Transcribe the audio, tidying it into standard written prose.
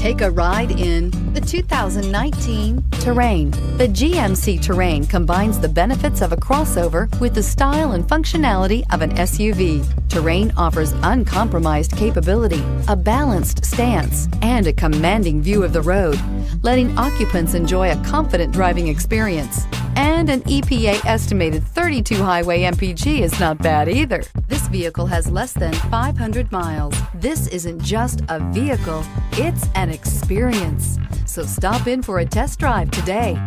Take a ride in the 2019 Terrain. The GMC Terrain combines the benefits of a crossover with the style and functionality of an SUV. Terrain offers uncompromised capability, a balanced stance, and a commanding view of the road, letting occupants enjoy a confident driving experience. And an EPA estimated 32 highway MPG is not bad either. This vehicle has less than 500 miles. This isn't just a vehicle, it's an experience. So stop in for a test drive today.